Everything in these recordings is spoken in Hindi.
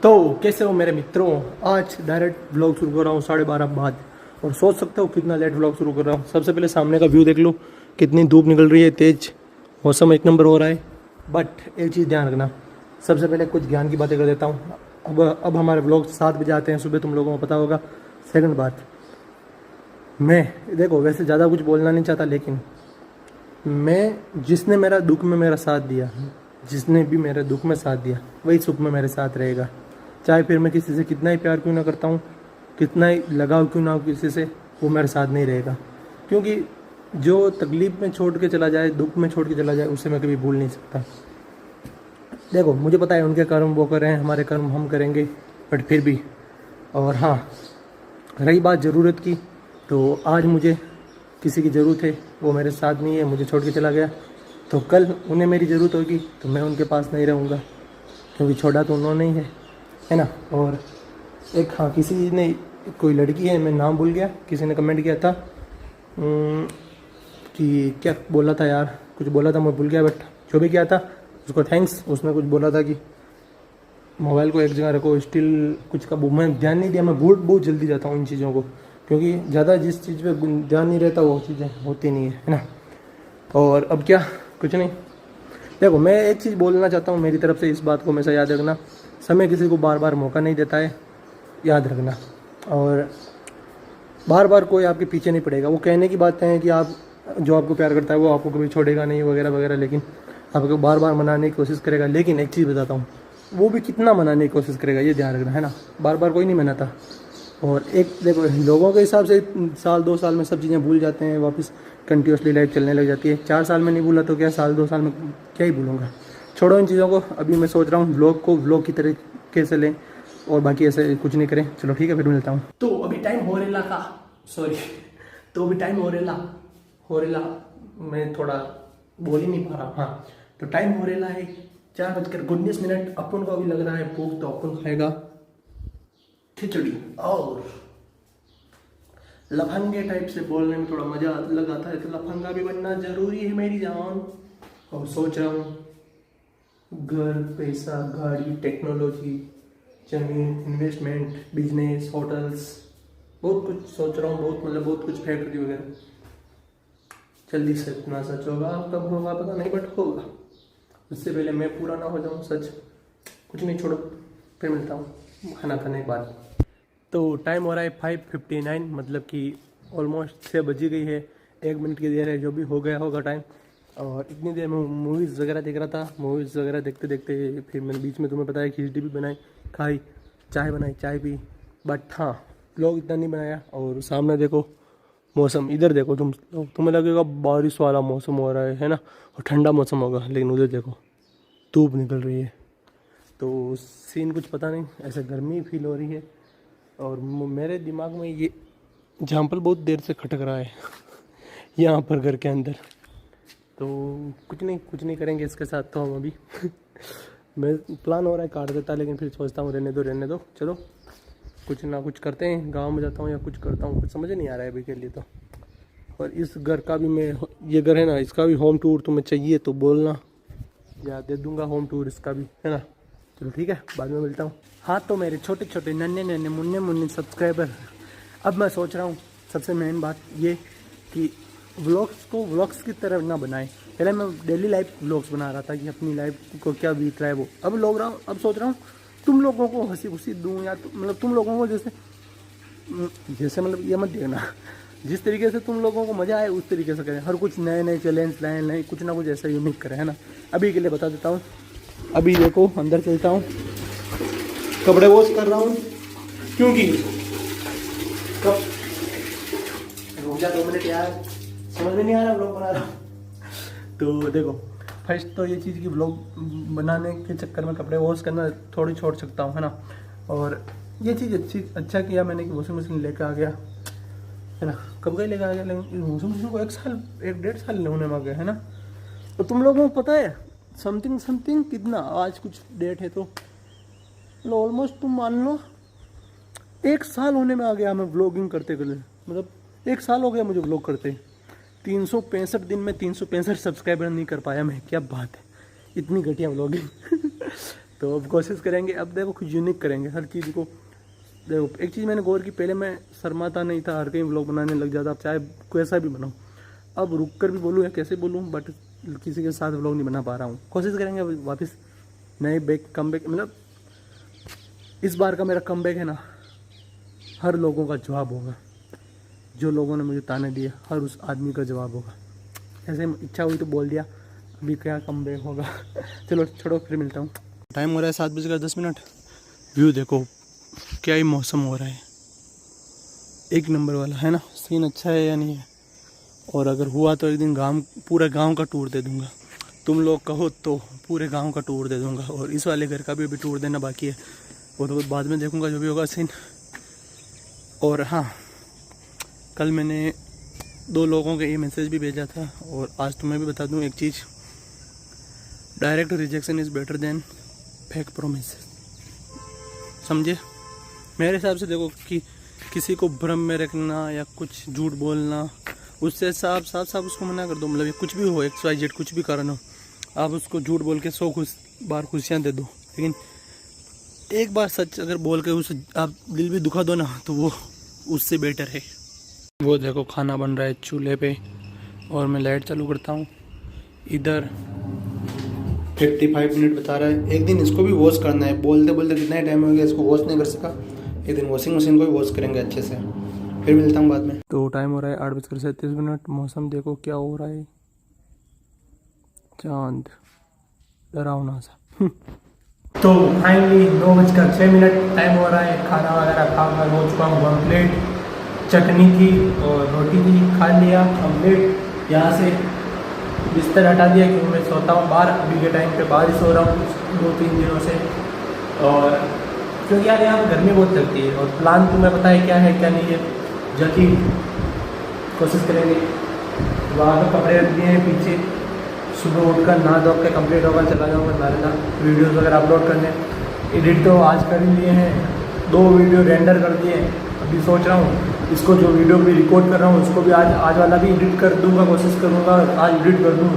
तो कैसे हो मेरे मित्रों। आज डायरेक्ट व्लॉग शुरू कर रहा हूँ 12:30 बाद। और सोच सकते हो कितना लेट व्लॉग शुरू कर रहा हूँ। सबसे पहले सामने का व्यू देख लो, कितनी धूप निकल रही है, तेज मौसम एक नंबर हो रहा है। बट एक चीज़ ध्यान रखना, सबसे पहले कुछ ज्ञान की बातें कर देता हूँ। अब हमारे व्लॉग 7 बजे आते हैं सुबह, तुम लोगों को पता होगा। सेकंड बात, मैं देखो वैसे ज़्यादा कुछ बोलना नहीं चाहता, लेकिन मैं जिसने मेरा दुख में मेरा साथ दिया, जिसने भी मेरे दुख में साथ दिया, वही सुख में मेरे साथ रहेगा। चाहे फिर मैं किसी से कितना ही प्यार क्यों ना करता हूँ, कितना ही लगाव क्यों ना हो किसी से, वो मेरे साथ नहीं रहेगा। क्योंकि जो तकलीफ़ में छोड़ के चला जाए, दुख में छोड़ के चला जाए, उसे मैं कभी भूल नहीं सकता। देखो मुझे पता है उनके कर्म वो कर रहे हैं, हमारे कर्म हम करेंगे, बट फिर भी। और हाँ, रही बात ज़रूरत की, तो आज मुझे किसी की ज़रूरत है, वो मेरे साथ नहीं है, मुझे छोड़ के चला गया। तो कल उन्हें मेरी ज़रूरत होगी तो मैं उनके पास नहीं रहूँगा, क्योंकि छोड़ा तो उन्होंने ही है ना। और एक हाँ, किसी ने, कोई लड़की है, मैं नाम भूल गया, किसी ने कमेंट किया था कि क्या बोला था यार, कुछ बोला था मैं भूल गया, बट जो भी किया था उसको थैंक्स। उसने कुछ बोला था कि मोबाइल को एक जगह रखो, स्टिल कुछ का मैं ध्यान नहीं दिया। मैं बहुत जल्दी जाता हूँ इन चीज़ों को, क्योंकि ज़्यादा जिस चीज़ पे ध्यान नहीं रहता वो चीज़ें होती नहीं है ना। और अब क्या, कुछ नहीं। देखो मैं एक चीज़ बोलना चाहता हूँ मेरी तरफ से, इस बात को हमेशा याद रखना, समय किसी को बार बार मौका नहीं देता है, याद रखना। और बार बार कोई आपके पीछे नहीं पड़ेगा। वो कहने की बातें हैं कि आप, जो आपको प्यार करता है वो आपको कभी छोड़ेगा नहीं वगैरह वगैरह, लेकिन आपको बार बार मनाने की कोशिश करेगा। लेकिन एक चीज़ बताता हूँ, वो भी कितना मनाने की कोशिश करेगा ये ध्यान रखना, है ना। बार बार कोई नहीं मनाता। और एक देखो, लोगों के हिसाब से साल 2 साल में सब चीज़ें भूल जाते हैं, वापस कंटिन्यूसली लाइफ चलने लग जाती है। 4 साल में नहीं भूला तो क्या, साल 2 साल में क्या ही भूलूंगा। छोड़ो इन चीज़ों को। अभी मैं सोच रहा हूँ व्लॉग को व्लॉग की तरीके से लें, और बाकी ऐसे कुछ नहीं करें। चलो ठीक है, फिर मिलता हूँ। तो अभी टाइम हो रेला का, सॉरी, तो अभी टाइम हो रेला, मैं थोड़ा बोल ही नहीं पा रहा। हाँ, तो टाइम हो रेला है 4:19। अपन को अभी लग रहा है भूख, तो अपन खाएगा खिचड़ी। और लफंगे टाइप से बोलने में थोड़ा मजा अलग आता है, तो लफंगा भी बनना जरूरी है मेरी जान। और सोच रहा हूँ घर, पैसा, गाड़ी, टेक्नोलॉजी, जमीन, इन्वेस्टमेंट, बिजनेस, होटल्स, बहुत कुछ सोच रहा हूँ। बहुत कुछ, फैक्ट्री वगैरह। जल्दी से इतना सच होगा, कब होगा पता नहीं, बट होगा। उससे पहले मैं पूरा ना हो जाऊँ सच। कुछ नहीं, छोड़ो, फिर मिलता हूँ खाना खाने के बाद। तो टाइम हो रहा है 5:59, मतलब कि ऑलमोस्ट 6 बज गई है। 1 मिनट की देर है, जो भी हो गया होगा टाइम। और इतनी देर में मूवीज़ वगैरह देख रहा था। मूवीज़ वगैरह देखते देखते फिर मैंने बीच में तुम्हें बताया खिचड़ी भी बनाई, खाई, चाय बनाई, चाय पी। बट हाँ, लोग इतना नहीं बनाया। और सामने देखो मौसम, इधर देखो तुम्हें लगेगा बारिश वाला मौसम हो रहा है ना, और ठंडा मौसम होगा, लेकिन उधर देखो धूप निकल रही है। तो सीन कुछ पता नहीं, ऐसे गर्मी फील हो रही है। और मेरे दिमाग में ये एग्जाम्पल बहुत देर से खटक रहा है यहाँ पर घर के अंदर। तो कुछ नहीं करेंगे इसके साथ तो हम अभी मैं प्लान हो रहा है काट देता, लेकिन फिर सोचता हूँ रहने दो, चलो कुछ ना कुछ करते हैं। गांव में जाता हूँ या कुछ करता हूँ, कुछ समझ नहीं आ रहा है अभी के लिए तो। और इस घर का भी मैं, ये घर है ना, इसका भी होम टूर तुम्हें चाहिए तो बोलना, या दे दूंगा होम टूर इसका भी, है ना। चलो ठीक है, बाद में मिलता हूँ। हाँ, तो मेरे छोटे छोटे नन्हे मुन्ने सब्सक्राइबर, अब मैं सोच रहा हूँ सबसे मेन बात ये कि व्लॉग्स को व्लॉग्स की तरह ना बनाएं। पहले मैं डेली लाइफ व्लॉग्स बना रहा था कि अपनी लाइफ को क्या बीत रहा है वो। अब सोच रहा हूँ तुम लोगों को हंसी खुशी दूँ, या मतलब तुम लोगों को जैसे मतलब ये मत देखना, जिस तरीके से तुम लोगों को मज़ा आए उस तरीके से करें। हर कुछ नए चैलेंज लाएँ, नए कुछ ना कुछ ऐसा यूनिक करें, है ना। अभी के लिए बता देता हूँ, अभी देखो अंदर चलता हूँ, कपड़े वॉश कर रहा हूँ, क्योंकि कब रुक जा 2 मिनट यार, समझ में नहीं आ रहा व्लॉग बना रहा हूँ। तो देखो, फर्स्ट तो ये चीज़ की व्लॉग बनाने के चक्कर में कपड़े वॉश करना थोड़ी छोड़ सकता हूँ, है ना। और ये चीज़ अच्छा किया मैंने कि वॉशिंग मशीन लेकर आ गया, है ना। कब गए लेकर आ गया, लेकिन वॉशिंग मशीन को 1 डेढ़ साल होने में आ गया, है ना। तो तुम लोगों को पता है समथिंग कितना, आज कुछ डेट है तो ऑलमोस्ट तुम मान लो 1 साल होने में आ गया हमें व्लॉगिंग करते करते। मतलब 1 साल हो गया मुझे व्लॉग करते। 365 दिन में 365 सब्सक्राइबर नहीं कर पाया मैं, क्या बात है, इतनी घटिया व्लॉगिंग तो अब कोशिश करेंगे, अब देखो कुछ यूनिक करेंगे हर चीज़ को। देखो एक चीज़ मैंने गौर की, पहले मैं शर्माता नहीं था, हर कहीं व्लॉग बनाने लग जाता, अब चाहे कैसा भी बनाऊँ, अब रुक कर भी बोलूँ या कैसे बोलूँ, बट किसी के साथ व्लॉग नहीं बना पा रहा हूँ। कोशिश करेंगे अब वापस नए कम बैक, मतलब इस बार का मेरा कम बैक है ना, हर लोगों का जवाब होगा। जो लोगों ने मुझे ताने दिए, हर उस आदमी का जवाब होगा। ऐसे इच्छा हुई तो बोल दिया, अभी क्या कम बैक होगा। चलो छोड़ो, फिर मिलता हूँ। टाइम हो रहा है 7:10। व्यू देखो, क्या ही मौसम हो रहा है, एक नंबर वाला है ना। सीन अच्छा है या नहीं है? और अगर हुआ तो एक दिन पूरे गांव का टूर दे दूंगा। तुम लोग कहो तो पूरे गांव का टूर दे दूंगा। और इस वाले घर का भी अभी टूर देना बाकी है, वो तो बाद में देखूंगा जो भी होगा सीन। और हाँ, कल मैंने 2 लोगों के ये मैसेज भी भेजा था, और आज तुम्हें भी बता दूं एक चीज़, direct rejection is better than fake promise. समझे? मेरे हिसाब से देखो कि किसी को भ्रम में रखना या कुछ झूठ बोलना, उससे साफ उसको मना कर दो। मतलब ये कुछ भी हो, XYZ कुछ भी कारण हो, आप उसको झूठ बोल के 100 बार खुशियाँ दे दो, लेकिन एक बार सच अगर बोल के उसे आप दिल भी दुखा दो ना, तो वो उससे बेटर है। वो देखो खाना बन रहा है चूल्हे पे, और मैं लाइट चालू करता हूँ। इधर 55 मिनट बता रहा है। एक दिन इसको भी वॉश करना है, बोलते बोलते कितना ही टाइम हो गया, इसको वॉश नहीं कर सका। एक दिन वॉशिंग मशीन को भी वॉश करेंगे अच्छे से, फिर मिलता हूँ बाद में। तो टाइम हो रहा है 8:37। मौसम देखो क्या हो रहा है, चांद डरावना सा। तो फाइनली 9:06 टाइम हो रहा है, खाना वगैरह खा कर हो चुका हूँ कंप्लीट। चटनी थी और रोटी थी, खा लिया कंप्लीट। यहाँ से बिस्तर हटा दिया क्योंकि मैं सोता हूँ बाहर, अभी के टाइम पे बाहर ही सो रहा हूँ 2-3 दिनों से। और क्योंकि यार यहाँ गर्मी बहुत लगती है, और प्लान तुम्हें पता है क्या है क्या नहीं है, जल्दी कोशिश करेंगे। वहाँ पर कपड़े रख दिए हैं पीछे, सुबह उठकर नहा धो के कंप्लीट होगा, चला जाऊँगा नारेला वीडियोज़ वगैरह अपलोड करने। एडिट तो आज कर ही लिए हैं, 2 वीडियो रेंडर कर दिए हैं। अभी सोच रहा हूँ इसको, जो वीडियो भी रिकॉर्ड कर रहा हूँ उसको भी आज वाला भी एडिट कर दूँगा, कोशिश करूँगा आज एडिट कर दूँ,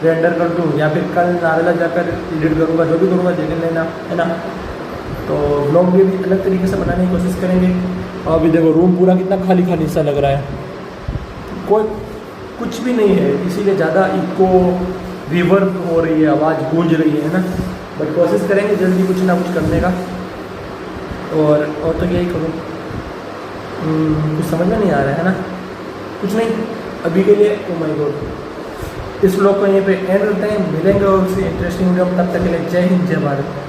रेंडर कर दूँ, या फिर कल नारेला जाकर एडिट करूँगा, जो भी करूँगा देख लेना, है ना। तो व्लॉग भी अलग तरीके से बनाने की कोशिश करेंगे। और अभी देखो रूम पूरा कितना खाली खाली सा लग रहा है, कोई कुछ भी नहीं है, इसीलिए ज़्यादा इको रिवर्ब हो रही है, आवाज़ गूंज रही है ना। बट कोशिश करेंगे जल्दी कुछ ना कुछ करने का। और तो यही करूँ, कुछ समझ में नहीं आ रहा है ना, कुछ नहीं अभी के लिए। ओ माय गॉड, इस व्लॉग को यहीं पे एंड करते हैं, मिलेंगे और उससे इंटरेस्टिंग वीडियो। तब तक के लिए जय हिंद जय भारत।